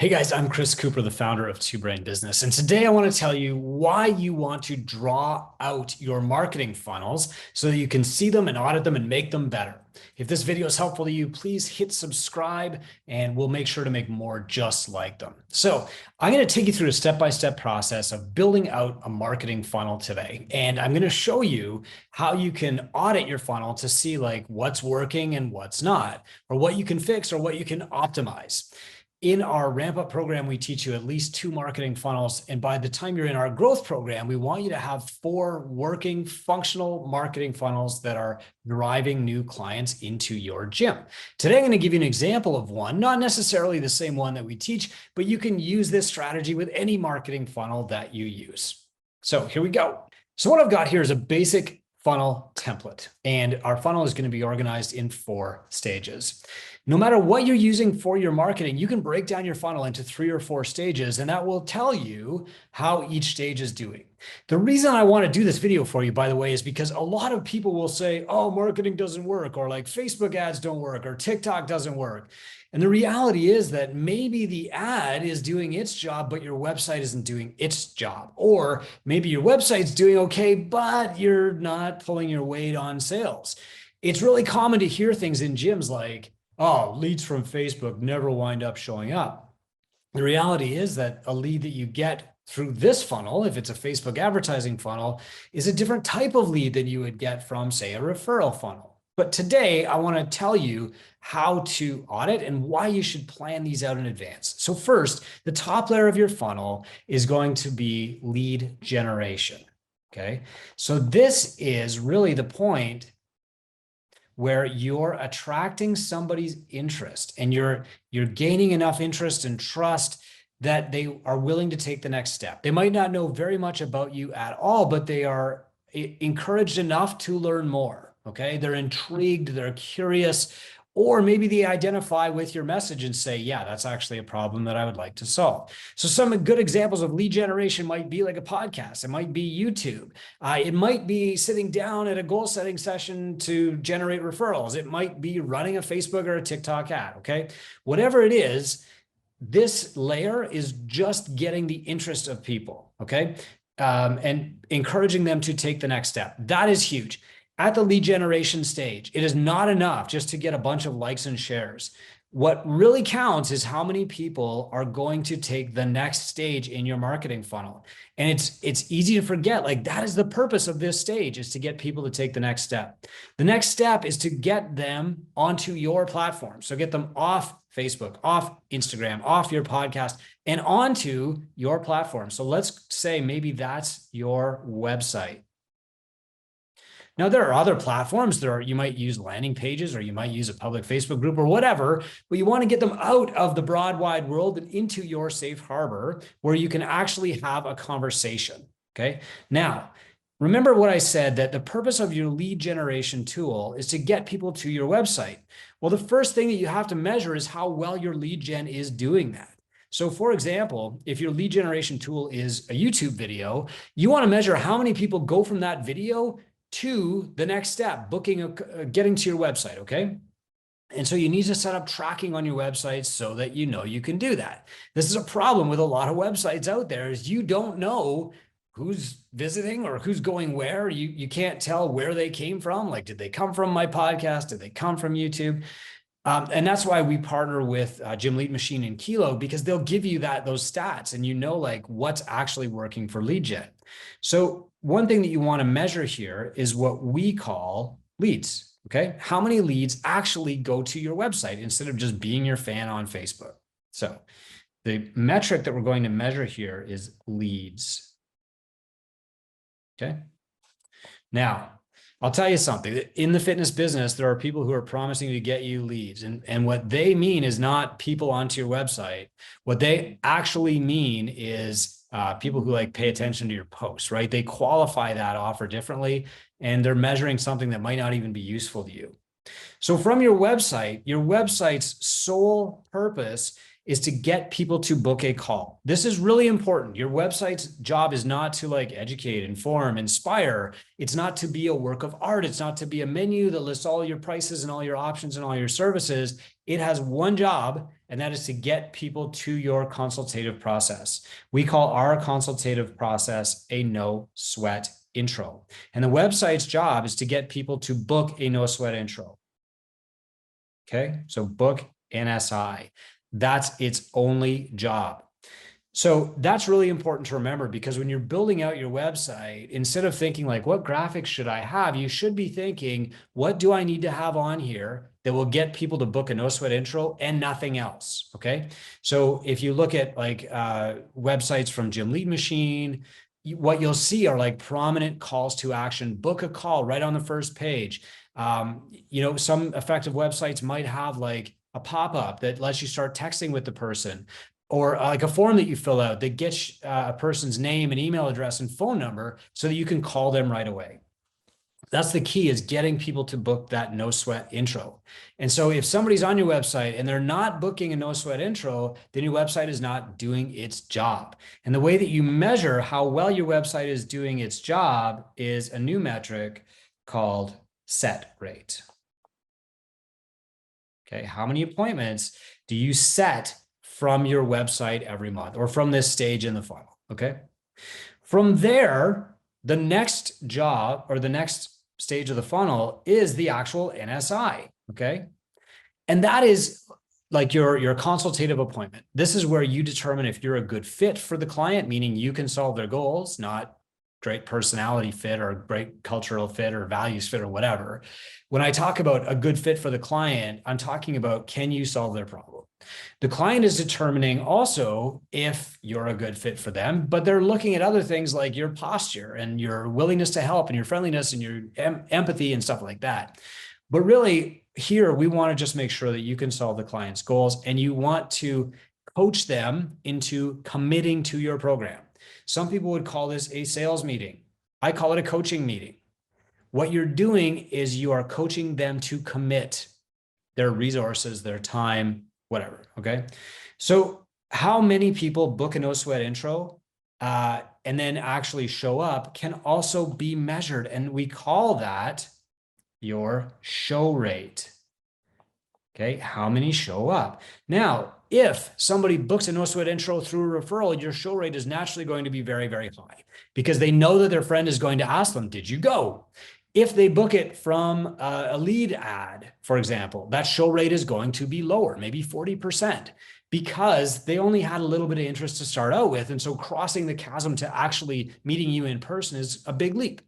Hey guys, I'm Chris Cooper, the founder of Two Brain Business. And today I want to tell you why you want to draw out your marketing funnels so that you can see them and audit them and make them better. If this video is helpful to you, please hit subscribe and we'll make sure to make more just like them. So I'm going to take you through a step-by-step process of building out a marketing funnel today. And I'm going to show you how you can audit your funnel to see like what's working and what's not, or what you can fix or what you can optimize. In our ramp up program, we teach you at least 2 marketing funnels. And by the time you're in our growth program, we want you to have 4 working functional marketing funnels that are driving new clients into your gym. Today, I'm going to give you an example of one, not necessarily the same one that we teach, but you can use this strategy with any marketing funnel that you use. So here we go. So what I've got here is a basic funnel template, and our funnel is going to be organized in 4 stages. No matter what you're using for your marketing, you can break down your funnel into 3 or 4 stages, and that will tell you how each stage is doing. The reason I want to do this video for you, by the way, is because a lot of people will say, oh, marketing doesn't work, or like Facebook ads don't work, or TikTok doesn't work. And the reality is that maybe the ad is doing its job, but your website isn't doing its job. Or maybe your website's doing okay, but you're not pulling your weight on sales. It's really common to hear things in gyms like, oh, leads from Facebook never wind up showing up. The reality is that a lead that you get through this funnel, if it's a Facebook advertising funnel, is a different type of lead than you would get from, say, a referral funnel. But today, I want to tell you how to audit and why you should plan these out in advance. So first, the top layer of your funnel is going to be lead generation. Okay, so this is really the point where you're attracting somebody's interest and you're gaining enough interest and trust that they are willing to take the next step. They might not know very much about you at all, but they are encouraged enough to learn more. Okay, they're intrigued, they're curious, or maybe they identify with your message and say, yeah, that's actually a problem that I would like to solve. So some good examples of lead generation might be like a podcast. It might be YouTube. It might be sitting down at a goal setting session to generate referrals. It might be running a Facebook or a TikTok ad. Okay, whatever it is, this layer is just getting the interest of people. Okay, and encouraging them to take the next step. That is huge. At the lead generation stage, it is not enough just to get a bunch of likes and shares. What really counts is how many people are going to take the next stage in your marketing funnel. And it's easy to forget, like that is the purpose of this stage, is to get people to take the next step. The next step is to get them onto your platform. So get them off Facebook, off Instagram, off your podcast, and onto your platform. So let's say maybe that's your website. Now, there are other platforms. You might use landing pages, or you might use a public Facebook group or whatever, but you want to get them out of the broad wide world and into your safe harbor where you can actually have a conversation. Okay. Now, remember what I said, that the purpose of your lead generation tool is to get people to your website. Well, the first thing that you have to measure is how well your lead gen is doing that. So for example, if your lead generation tool is a YouTube video, you want to measure how many people go from that video to the next step, getting to your website, okay? And so you need to set up tracking on your website so that you know you can do that. This is a problem with a lot of websites out there, is you don't know who's visiting or who's going where. You can't tell where they came from. Like, did they come from my podcast? Did they come from YouTube? And that's why we partner with Gym Lead Machine and Kilo, because they'll give you those stats and you know like what's actually working for lead gen. So one thing that you want to measure here is what we call leads. Okay, how many leads actually go to your website instead of just being your fan on Facebook? So the metric that we're going to measure here is leads. Okay, now I'll tell you something. In the fitness business, there are people who are promising to get you leads. And what they mean is not people onto your website. What they actually mean is people who like pay attention to your posts, right? They qualify that offer differently, and they're measuring something that might not even be useful to you. So from your website's sole purpose is to get people to book a call. This is really important. Your website's job is not to like educate, inform, inspire. It's not to be a work of art. It's not to be a menu that lists all your prices and all your options and all your services. It has one job, and that is to get people to your consultative process. We call our consultative process a no sweat intro. And the website's job is to get people to book a no sweat intro. Okay, so book NSI. That's its only job. So that's really important to remember, because when you're building out your website, instead of thinking like, what graphics should I have? You should be thinking, what do I need to have on here that will get people to book a no sweat intro and nothing else? Okay. So if you look at like websites from Jim Lead Machine, what you'll see are like prominent calls to action. Book a call right on the first page. Some effective websites might have like a pop-up that lets you start texting with the person, or like a form that you fill out that gets a person's name and email address and phone number so that you can call them right away. That's the key, is getting people to book that no sweat intro. And so if somebody's on your website and they're not booking a no sweat intro, then your website is not doing its job. And the way that you measure how well your website is doing its job is a new metric called set rate. Okay, how many appointments do you set from your website every month, or from this stage in the funnel? Okay. From there, the next job, or the next stage of the funnel, is the actual NSI. Okay. And that is like your consultative appointment. This is where you determine if you're a good fit for the client, meaning you can solve their goals, not great personality fit or great cultural fit or values fit or whatever. When I talk about a good fit for the client, I'm talking about, can you solve their problem? The client is determining also if you're a good fit for them, but they're looking at other things like your posture and your willingness to help and your friendliness and your empathy and stuff like that. But really here, we want to just make sure that you can solve the client's goals, and you want to coach them into committing to your program. Some people would call this a sales meeting. I call it a coaching meeting. What you're doing is you are coaching them to commit their resources, their time, whatever. Okay. So how many people book a no sweat intro and then actually show up can also be measured. And we call that your show rate. Okay. How many show up? Now, if somebody books a no sweat intro through a referral, your show rate is naturally going to be very, very high, because they know that their friend is going to ask them, did you go? If they book it from a lead ad, for example, that show rate is going to be lower, maybe 40%, because they only had a little bit of interest to start out with. And so crossing the chasm to actually meeting you in person is a big leap.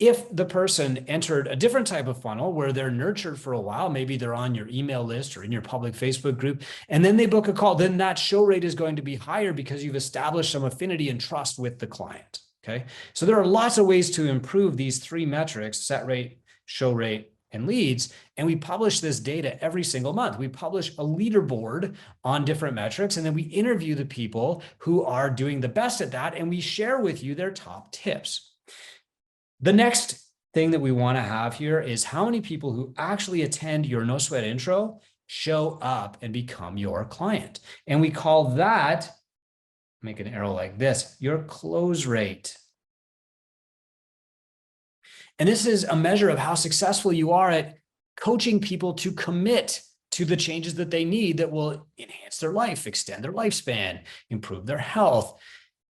If the person entered a different type of funnel where they're nurtured for a while, maybe they're on your email list or in your public Facebook group, and then they book a call, then that show rate is going to be higher because you've established some affinity and trust with the client. Okay. So there are lots of ways to improve these three metrics: set rate, show rate, and leads. And we publish this data every single month. We publish a leaderboard on different metrics, and then we interview the people who are doing the best at that, and we share with you their top tips. The next thing that we want to have here is how many people who actually attend your no sweat intro show up and become your client. And we call that, make an arrow like this, your close rate. And this is a measure of how successful you are at coaching people to commit to the changes that they need that will enhance their life, extend their lifespan, improve their health.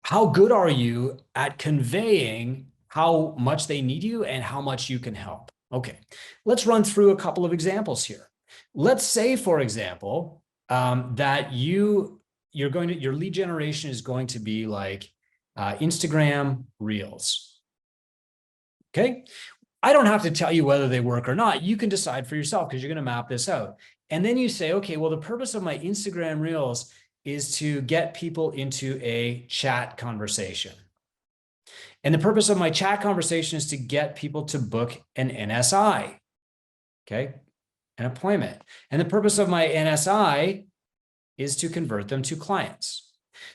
How good are you at conveying how much they need you and how much you can help? Okay, let's run through a couple of examples here. Let's say, for example, that your lead generation is going to be like Instagram Reels. Okay, I don't have to tell you whether they work or not. You can decide for yourself, because you're going to map this out. And then you say, okay, well, the purpose of my Instagram Reels is to get people into a chat conversation. And the purpose of my chat conversation is to get people to book an NSI, okay, an appointment. And the purpose of my NSI is to convert them to clients.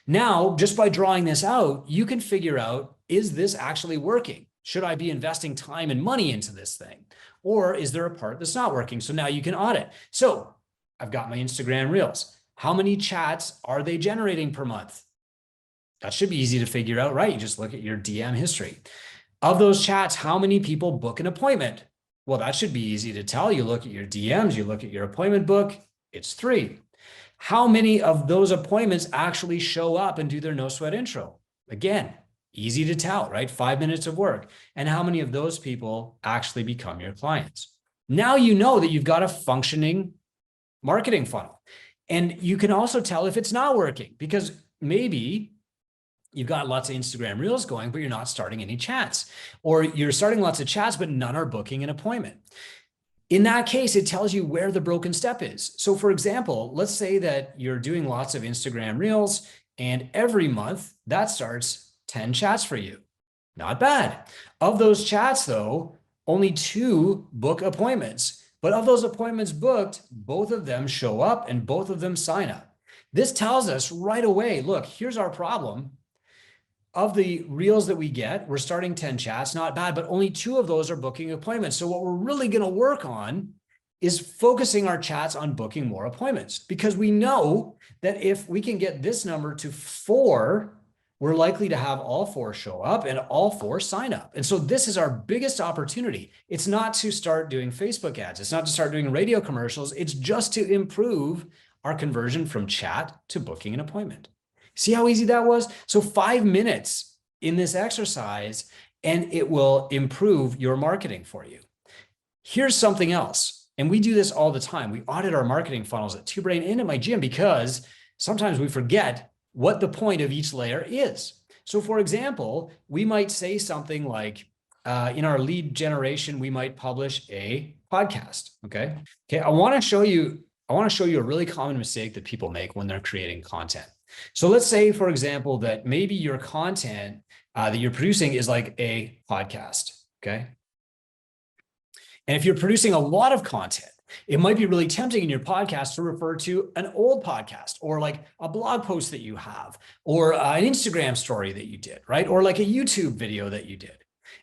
Now, just by drawing this out, you can figure out, is this actually working? Should I be investing time and money into this thing? Or is there a part that's not working? So now you can audit. So I've got my Instagram Reels. How many chats are they generating per month? That should be easy to figure out, right? You just look at your DM history. Of those chats, how many people book an appointment? Well, that should be easy to tell. You look at your DMs, you look at your appointment book, it's 3. How many of those appointments actually show up and do their no sweat intro? Again, easy to tell, right? 5 minutes of work. And how many of those people actually become your clients? Now you know that you've got a functioning marketing funnel. And you can also tell if it's not working, because maybe you've got lots of Instagram reels going, but you're not starting any chats, or you're starting lots of chats, but none are booking an appointment. In that case, it tells you where the broken step is. So for example, let's say that you're doing lots of Instagram reels, and every month that starts 10 chats for you. Not bad. Of those chats though, only 2 book appointments. But of those appointments booked, both of them show up and both of them sign up. This tells us right away, look, here's our problem. Of the reels that we get, we're starting 10 chats, not bad, but only 2 of those are booking appointments. So what we're really going to work on is focusing our chats on booking more appointments, because we know that if we can get this number to 4, we're likely to have all 4 show up and all 4 sign up. And so this is our biggest opportunity. It's not to start doing Facebook ads. It's not to start doing radio commercials. It's just to improve our conversion from chat to booking an appointment. See how easy that was? So 5 minutes in this exercise, and it will improve your marketing for you. Here's something else. And we do this all the time. We audit our marketing funnels at 2Brain and at my gym, because sometimes we forget what the point of each layer is. So for example, we might say something like, in our lead generation, we might publish a podcast. Okay. I want to show you a really common mistake that people make when they're creating content. So let's say, for example, that maybe your content that you're producing is like a podcast. Okay. And if you're producing a lot of content, it might be really tempting in your podcast to refer to an old podcast, or like a blog post that you have, or an Instagram story that you did, right? Or like a YouTube video that you did.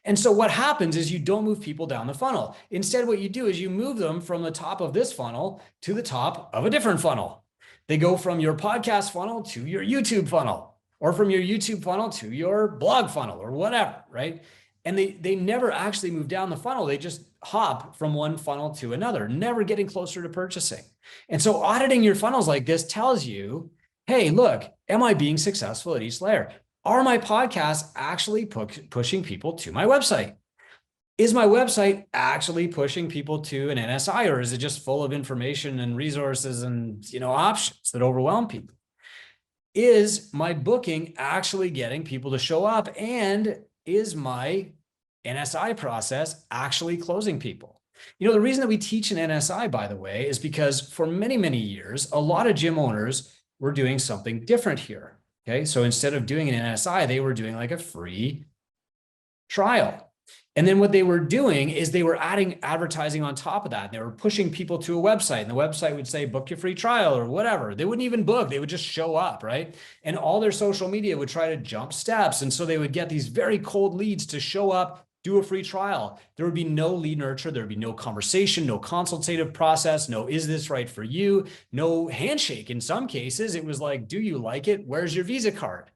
And so what happens is you don't move people down the funnel. Instead, what you do is you move them from the top of this funnel to the top of a different funnel. They go from your podcast funnel to your YouTube funnel, or from your YouTube funnel to your blog funnel, or whatever, right? And they never actually move down the funnel. They just hop from one funnel to another, never getting closer to purchasing. And so auditing your funnels like this tells you, hey, look, am I being successful at each layer? Are my podcasts actually pushing people to my website? Is my website actually pushing people to an NSI, or is it just full of information and resources and, options that overwhelm people? Is my booking actually getting people to show up? And is my NSI process actually closing people? The reason that we teach an NSI, by the way, is because for many, many years, a lot of gym owners were doing something different here. Okay. So instead of doing an NSI, they were doing like a free trial. And then what they were doing is they were adding advertising on top of that. They were pushing people to a website, and the website would say, book your free trial or whatever. They wouldn't even book. They would just show up, right? And all their social media would try to jump steps. And so they would get these very cold leads to show up, do a free trial. There would be no lead nurture. There would be no conversation, no consultative process. No, is this right for you? No handshake. In some cases, it was like, do you like it? Where's your Visa card?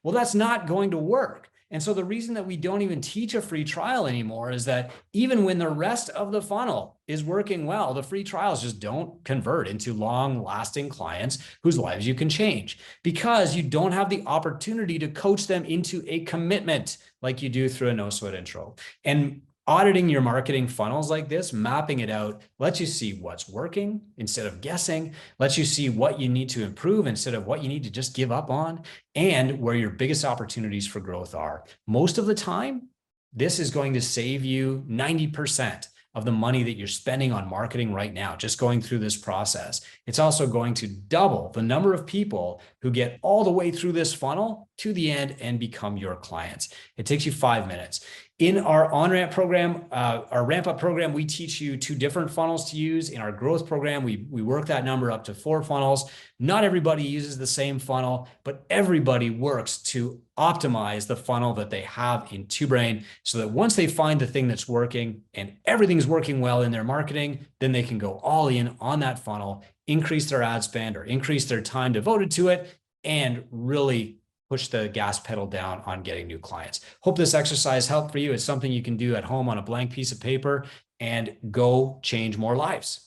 Well, that's not going to work. And so the reason that we don't even teach a free trial anymore is that even when the rest of the funnel is working well, the free trials just don't convert into long-lasting clients whose lives you can change, because you don't have the opportunity to coach them into a commitment like you do through a no sweat intro. And auditing your marketing funnels like this, mapping it out, lets you see what's working instead of guessing, lets you see what you need to improve instead of what you need to just give up on, and where your biggest opportunities for growth are. Most of the time, this is going to save you 90% of the money that you're spending on marketing right now, just going through this process. It's also going to double the number of people who get all the way through this funnel to the end and become your clients. It takes you 5 minutes. In our on-ramp program, our ramp-up program, we teach you 2 different funnels to use. In our growth program, we work that number up to 4 funnels. Not everybody uses the same funnel, but everybody works to optimize the funnel that they have in 2Brain, so that once they find the thing that's working and everything's working well in their marketing, then they can go all in on that funnel, increase their ad spend or increase their time devoted to it, and really push the gas pedal down on getting new clients. Hope this exercise helped for you. It's something you can do at home on a blank piece of paper and go change more lives.